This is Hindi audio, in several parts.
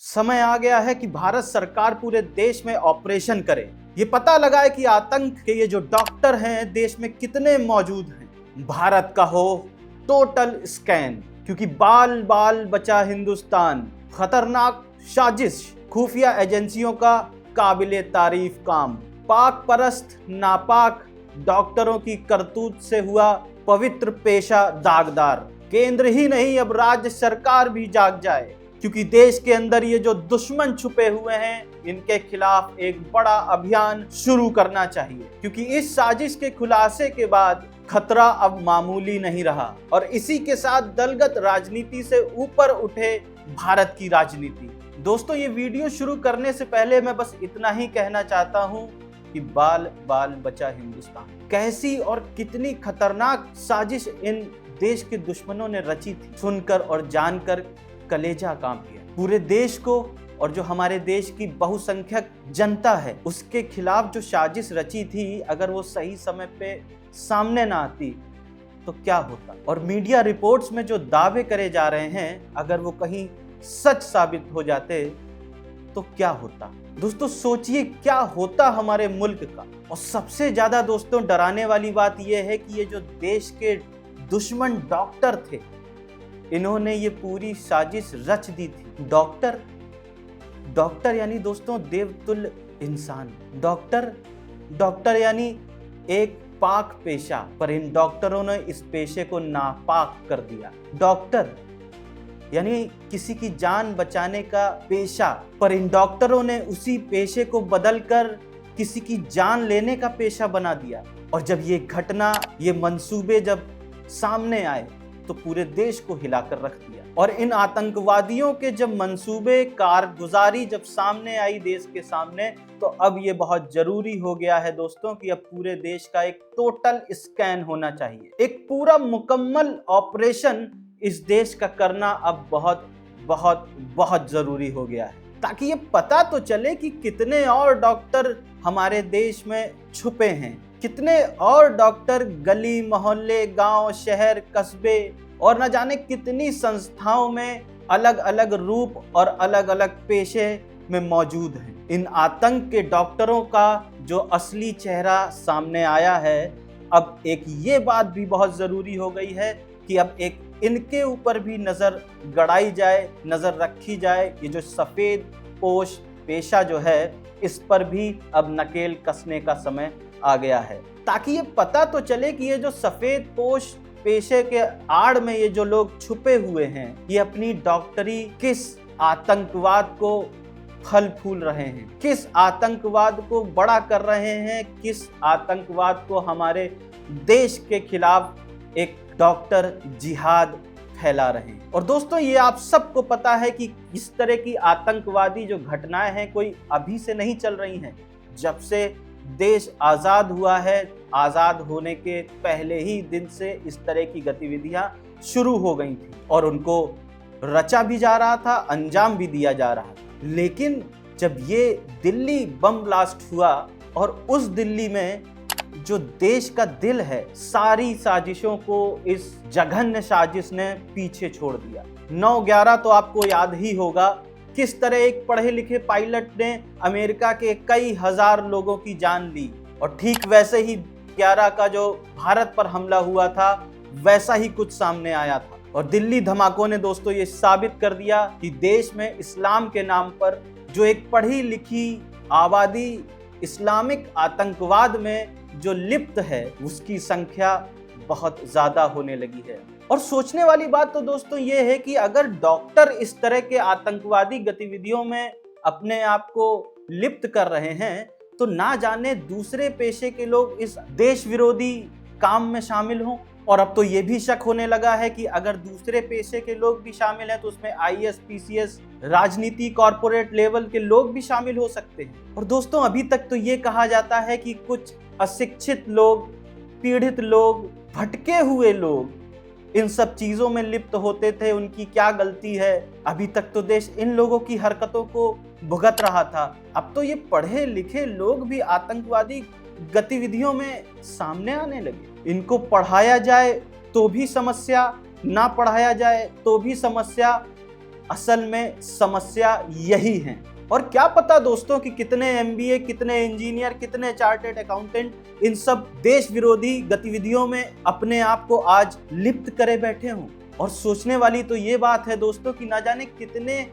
समय आ गया है कि भारत सरकार पूरे देश में ऑपरेशन करे। ये पता लगाए कि आतंक के ये जो डॉक्टर हैं देश में कितने मौजूद हैं। भारत का हो टोटल स्कैन, क्योंकि बाल बाल बचा हिंदुस्तान। खतरनाक साजिश, खुफिया एजेंसियों का काबिले तारीफ काम। पाक परस्त नापाक डॉक्टरों की करतूत से हुआ पवित्र पेशा दागदार। केंद्र ही नहीं, अब राज्य सरकार भी जाग जाए, क्योंकि देश के अंदर ये जो दुश्मन छुपे हुए हैं इनके खिलाफ एक बड़ा अभियान शुरू करना चाहिए। क्योंकि इस साजिश के खुलासे के बाद खतरा अब मामूली नहीं रहा और इसी के साथ दलगत राजनीति से ऊपर उठे भारत की राजनीति। दोस्तों, ये वीडियो शुरू करने से पहले मैं बस इतना ही कहना चाहता हूं कि बाल बाल बचा हिंदुस्तान। कैसी और कितनी खतरनाक साजिश इन देश के दुश्मनों ने रची थी, सुनकर और जानकर कलेजा कांप गया। पूरे देश को और जो हमारे देश की बहुसंख्यक जनता है उसके खिलाफ जो साजिश रची थी, अगर वो सही समय पे सामने ना आती तो क्या होता। और मीडिया रिपोर्ट्स में जो दावे करे जा रहे हैं, अगर वो कहीं सच साबित हो जाते तो क्या होता। दोस्तों सोचिए क्या होता हमारे मुल्क का। और सबसे ज्यादा दोस्तों डराने वाली बात यह है कि ये जो देश के दुश्मन डॉक्टर थे, इन्होंने ये पूरी साजिश रच दी थी। डॉक्टर यानी दोस्तों देवतुल्य इंसान। डॉक्टर यानी एक पाक पेशा, पर इन डॉक्टरों ने इस पेशे को नापाक कर दिया। डॉक्टर यानी किसी की जान बचाने का पेशा, पर इन डॉक्टरों ने उसी पेशे को बदलकर किसी की जान लेने का पेशा बना दिया। और जब ये घटना, ये मंसूबे जब सामने आए तो पूरे देश को हिलाकर रख दिया। और इन आतंकवादियों के जब मंसूबे कारगुजारी जब सामने आई देश के सामने, तो अब ये बहुत जरूरी हो गया है दोस्तों कि अब पूरे देश का एक टोटल स्कैन होना चाहिए। एक पूरा मुकम्मल ऑपरेशन इस देश का करना अब बहुत बहुत बहुत जरूरी हो गया है, ताकि ये पता तो चले कि कितने और डॉक्टर हमारे देश में छुपे हैं। कितने और डॉक्टर गली मोहल्ले, गांव, शहर, कस्बे और न जाने कितनी संस्थाओं में अलग अलग रूप और अलग अलग पेशे में मौजूद हैं। इन आतंक के डॉक्टरों का जो असली चेहरा सामने आया है, अब एक ये बात भी बहुत जरूरी हो गई है कि अब एक इनके ऊपर भी नजर गड़ाई जाए, नजर रखी जाए। ये जो सफेद पोश पेशा जो है, इस पर भी अब नकेल कसने का समय आ गया है, ताकि ये पता तो चले कि ये जो सफेद पोश पेशे के आड़ में ये जो लोग छुपे हुए हैं, ये अपनी डॉक्टरी किस आतंकवाद को फल फूल रहे हैं, किस आतंकवाद को बड़ा कर रहे हैं, किस आतंकवाद को हमारे देश के खिलाफ एक डॉक्टर जिहाद फैला रहे हैं। और दोस्तों ये आप सबको पता है कि इस तरह की आतंकवादी जो घटनाएं हैं कोई अभी से नहीं चल रही हैं। जब से देश आज़ाद हुआ है, आज़ाद होने के पहले ही दिन से इस तरह की गतिविधियां शुरू हो गई थी और उनको रचा भी जा रहा था, अंजाम भी दिया जा रहा था। लेकिन जब ये दिल्ली बम ब्लास्ट हुआ और उस दिल्ली में जो देश का दिल है, सारी साजिशों को इस जघन्य साजिश ने पीछे छोड़ दिया। 9/11 तो आपको याद ही होगा, किस तरह एक पढ़े लिखे पायलट ने अमेरिका के कई हजार लोगों की जान ली। और ठीक वैसे ही 11 का जो भारत पर हमला हुआ था, वैसा ही कुछ सामने आया था। और दिल्ली धमाकों ने दोस्तों ये साबित कर दिया कि देश में इस्लाम के नाम पर जो एक पढ़ी लिखी आबादी इस्लामिक आतंकवाद में जो लिप्त है, उसकी संख्या बहुत ज्यादा होने लगी है। और सोचने वाली बात तो दोस्तों ये है कि अगर डॉक्टर इस तरह के आतंकवादी गतिविधियों में अपने आप को लिप्त कर रहे हैं, तो ना जाने दूसरे पेशे के लोग इस देश विरोधी काम में शामिल हों। और अब तो ये भी शक होने लगा है कि अगर दूसरे पेशे के लोग भी शामिल हैं तो उसमें IAS, PCS, राजनीति, कॉर्पोरेट लेवल के लोग भी शामिल हो सकते हैं। और दोस्तों अभी तक तो ये कहा जाता है कि कुछ अशिक्षित लोग, पीड़ित लोग, भटके हुए लोग इन सब चीजों में लिप्त होते थे। उनकी क्या गलती है? अभी तक तो देश इन लोगों की हरकतों को भुगत रहा था। अब तो ये पढ़े लिखे लोग भी आतंकवादी गतिविधियों में सामने आने लगे। इनको पढ़ाया जाए तो भी समस्या, ना पढ़ाया जाए तो भी समस्या, असल में समस्या यही है। और क्या पता दोस्तों कि कितने एमबीए, कितने इंजीनियर, कितने चार्टर्ड अकाउंटेंट इन सब देश विरोधी गतिविधियों में अपने आप को आज लिप्त करे बैठे हों। और सोचने वाली तो ये बात है दोस्तों कि ना जाने कितने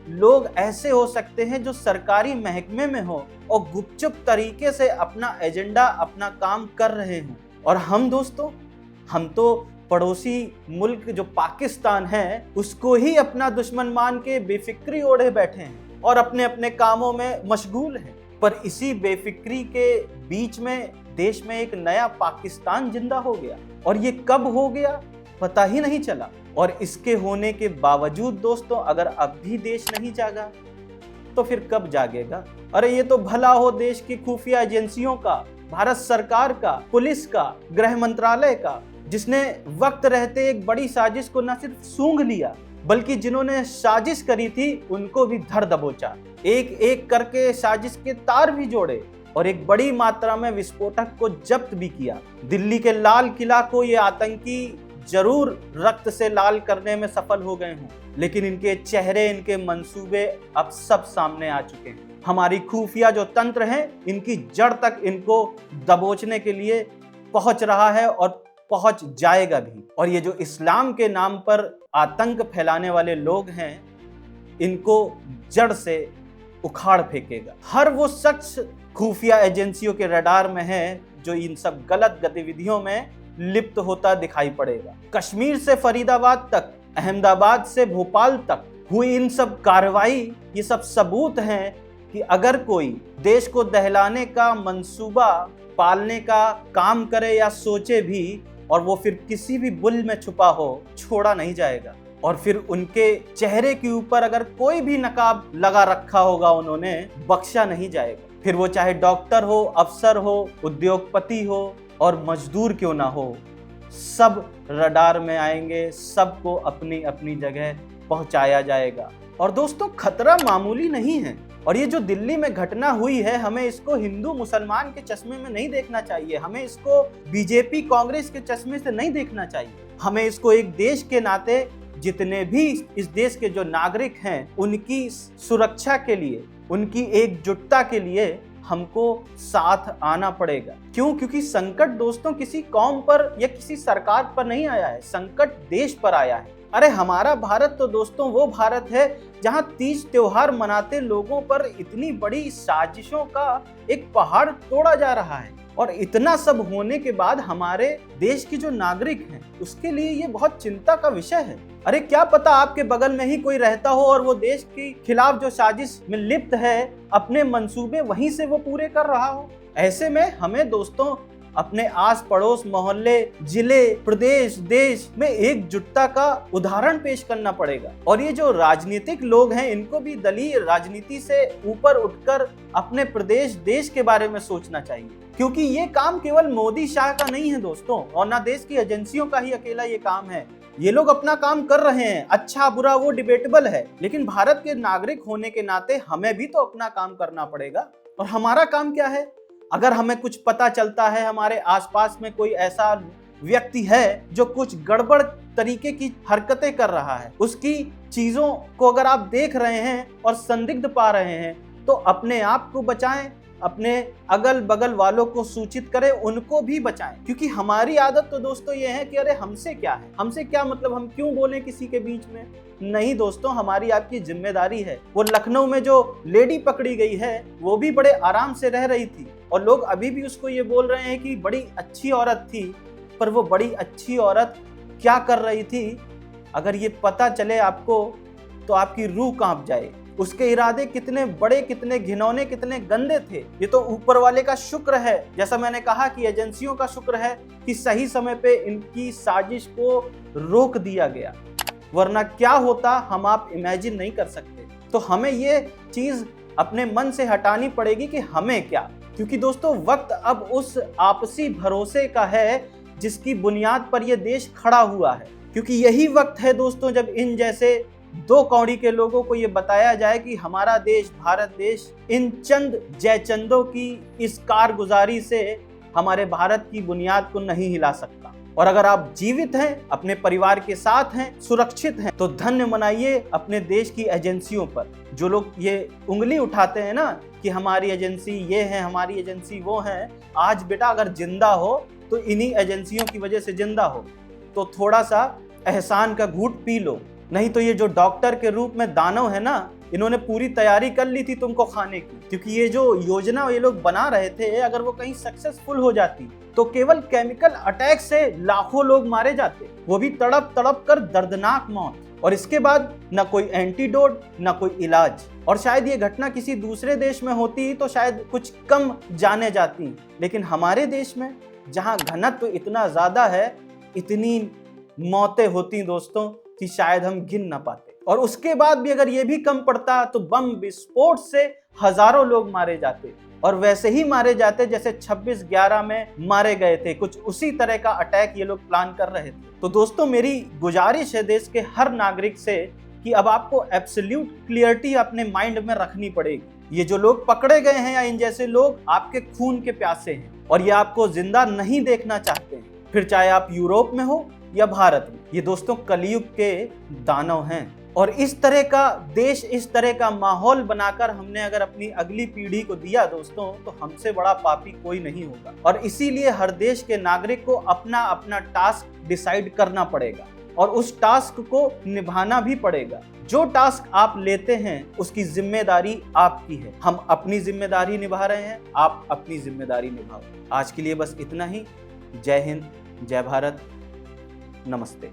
लोग ऐसे हो सकते हैं जो सरकारी महकमे में हो और गुपचुप तरीके से अपना एजेंडा, अपना काम कर रहे हों। और हम दोस्तों, हम तो पड़ोसी मुल्क जो पाकिस्तान है उसको ही अपना दुश्मन मान के बेफिक्री ओढ़े बैठे हैं और अपने अपने कामों में मशगूल हैं। पर इसी बेफिक्री के बीच में देश में एक नया पाकिस्तान जिंदा हो गया, और ये कब हो गया पता ही नहीं चला। और इसके होने के बावजूद दोस्तों, अगर अब भी देश नहीं जागा तो फिर कब जागेगा? अरे ये तो भला हो देश की खुफिया एजेंसियों का, भारत सरकार का, पुलिस का, गृह मंत्रालय का, जिसने वक्त रहते एक बड़ी साजिश को न सिर्फ सूंघ लिया बल्कि जिन्होंने साजिश करी थी उनको भी धर दबोचा, एक एक करके साजिश के तार भी जोड़े और एक बड़ी मात्रा में विस्फोटक को जब्त भी किया। दिल्ली के लाल किला को ये आतंकी जरूर रक्त से लाल करने में सफल हो गए हों, लेकिन इनके चेहरे, इनके मंसूबे अब सब सामने आ चुके हैं। हमारी खुफिया जो तंत्र है इनकी जड़ तक इनको दबोचने के लिए पहुंच रहा है और पहुंच जाएगा भी। और ये जो इस्लाम के नाम पर आतंक फैलाने वाले लोग हैं इनको जड़ से उखाड़ फेंकेगा। हर वो शख्स खुफिया एजेंसियों के रडार में है जो इन सब गलत गतिविधियों में लिप्त होता दिखाई पड़ेगा। कश्मीर से फरीदाबाद तक, अहमदाबाद से भोपाल तक हुई इन सब कार्रवाई, ये सब सबूत हैं कि अगर कोई देश को दहलाने का मंसूबा पालने का काम करे या सोचे भी, और वो फिर किसी भी बुल में छुपा हो, छोड़ा नहीं जाएगा। और फिर उनके चेहरे के ऊपर अगर कोई भी नकाब लगा रखा होगा उन्होंने, बख्शा नहीं जाएगा। फिर वो चाहे डॉक्टर हो, अफसर हो, उद्योगपति हो और मजदूर क्यों ना हो, सब रडार में आएंगे, सबको अपनी अपनी जगह पहुंचाया जाएगा। और दोस्तों, खतरा मामूली नहीं है। और ये जो दिल्ली में घटना हुई है, हमें इसको हिंदू मुसलमान के चश्मे में नहीं देखना चाहिए, हमें इसको बीजेपी कांग्रेस के चश्मे से नहीं देखना चाहिए। हमें इसको एक देश के नाते जितने भी इस देश के जो नागरिक हैं उनकी सुरक्षा के लिए, उनकी एकजुटता के लिए हमको साथ आना पड़ेगा। क्यों? क्योंकि संकट दोस्तों किसी कौम पर या किसी सरकार पर नहीं आया है, संकट देश पर आया है। अरे हमारा भारत तो दोस्तों वो भारत है जहां तीज त्योहार मनाते लोगों पर इतनी बड़ी साजिशों का एक पहाड़ तोड़ा जा रहा है। और इतना सब होने के बाद हमारे देश के जो नागरिक हैं उसके लिए ये बहुत चिंता का विषय है। अरे क्या पता आपके बगल में ही कोई रहता हो और वो देश के खिलाफ जो साजिश में लिप्त है, अपने मंसूबे वहीं से वो पूरे कर रहा हो। ऐसे में हमें दोस्तों अपने आस पड़ोस, मोहल्ले, जिले, प्रदेश, देश में एकजुटता का उदाहरण पेश करना पड़ेगा। और ये जो राजनीतिक लोग हैं इनको भी दलीय राजनीति से ऊपर उठकर अपने प्रदेश, देश के बारे में सोचना चाहिए। क्योंकि ये काम केवल मोदी शाह का नहीं है दोस्तों, और ना देश की एजेंसियों का ही अकेला ये काम है। ये लोग अपना काम कर रहे हैं, अच्छा बुरा वो डिबेटेबल है, लेकिन भारत के नागरिक होने के नाते हमें भी तो अपना काम करना पड़ेगा। और हमारा काम क्या है? अगर हमें कुछ पता चलता है, हमारे आसपास में कोई ऐसा व्यक्ति है जो कुछ गड़बड़ तरीके की हरकतें कर रहा है, उसकी चीजों को अगर आप देख रहे हैं और संदिग्ध पा रहे हैं, तो अपने आप को बचाएं, अपने अगल बगल वालों को सूचित करें, उनको भी बचाएं। क्योंकि हमारी आदत तो दोस्तों ये है कि अरे हमसे क्या है, हमसे क्या मतलब, हम क्यों बोले किसी के बीच में। नहीं दोस्तों, हमारी आपकी जिम्मेदारी है। वो लखनऊ में जो लेडी पकड़ी गई है वो भी बड़े आराम से रह रही थी, और लोग अभी भी उसको ये बोल रहे हैं कि बड़ी अच्छी औरत थी। पर वो बड़ी अच्छी औरत क्या कर रही थी, अगर ये पता चले आपको तो आपकी रूह कांप जाए। उसके इरादे कितने बड़े, कितने घिनौने, कितने गंदे थे। ये तो ऊपर वाले का शुक्र है, जैसा मैंने कहा कि एजेंसियों का शुक्र है कि सही समय पे इनकी साजिश को रोक दिया गया, वरना क्या होता हम आप इमेजिन नहीं कर सकते। तो हमें ये चीज अपने मन से हटानी पड़ेगी कि हमें क्या। क्योंकि दोस्तों वक्त अब उस आपसी भरोसे का है जिसकी बुनियाद पर यह देश खड़ा हुआ है। क्योंकि यही वक्त है दोस्तों जब इन जैसे दो कौड़ी के लोगों को ये बताया जाए कि हमारा देश, भारत देश, इन चंद जयचंदों की इस कारगुजारी से हमारे भारत की बुनियाद को नहीं हिला सकता। और अगर आप जीवित हैं, अपने परिवार के साथ हैं, सुरक्षित हैं, तो धन्य मनाइए अपने देश की एजेंसियों पर। जो लोग ये उंगली उठाते हैं ना कि हमारी एजेंसी ये है, हमारी एजेंसी वो है, आज बेटा अगर जिंदा हो तो इन्हीं एजेंसियों की वजह से जिंदा हो, तो थोड़ा सा एहसान का घूंट पी लो। नहीं तो ये जो डॉक्टर के रूप में दानव है ना, इन्होंने पूरी तैयारी कर ली थी तुमको खाने की, क्योंकि ये जो योजना ये लोग बना रहे थे, अगर वो कहीं सक्सेसफुल हो जाती तो केवल केमिकल अटैक से लाखों लोग मारे जाते, वो भी तड़प तड़प कर दर्दनाक मौत, और इसके बाद ना कोई एंटीडोट ना कोई इलाज। और शायद ये घटना किसी दूसरे देश में होती तो शायद कुछ कम जाने जाती, लेकिन हमारे देश में जहां घनत्व इतना ज्यादा है, इतनी मौतें होती दोस्तों कि शायद हम गिन ना पाते। और उसके बाद भी अगर ये भी कम पड़ता तो बम विस्फोट से हजारों लोग मारे जाते, और वैसे ही मारे जाते जैसे 26/11 में मारे गए थे। कुछ उसी तरह का अटैक ये लोग प्लान कर रहे थे। तो दोस्तों मेरी गुजारिश है देश के हर नागरिक से कि अब आपको एब्सोल्यूट क्लियरिटी अपने माइंड में रखनी पड़ेगी। ये जो लोग पकड़े गए हैं या इन जैसे लोग आपके खून के प्यासे हैं, और ये आपको जिंदा नहीं देखना चाहते हैं, फिर चाहे आप यूरोप में हो या भारत में। ये दोस्तों कलयुग के दानव हैं, और इस तरह का देश, इस तरह का माहौल बनाकर हमने अगर अपनी अगली पीढ़ी को दिया दोस्तों, तो हमसे बड़ा पापी कोई नहीं होगा। और इसीलिए हर देश के नागरिक को अपना अपना टास्क डिसाइड करना पड़ेगा, और उस टास्क को निभाना भी पड़ेगा। जो टास्क आप लेते हैं उसकी जिम्मेदारी आपकी है। हम अपनी जिम्मेदारी निभा रहे हैं, आप अपनी जिम्मेदारी निभाओ। आज के लिए बस इतना ही। जय हिंद, जय भारत, नमस्ते।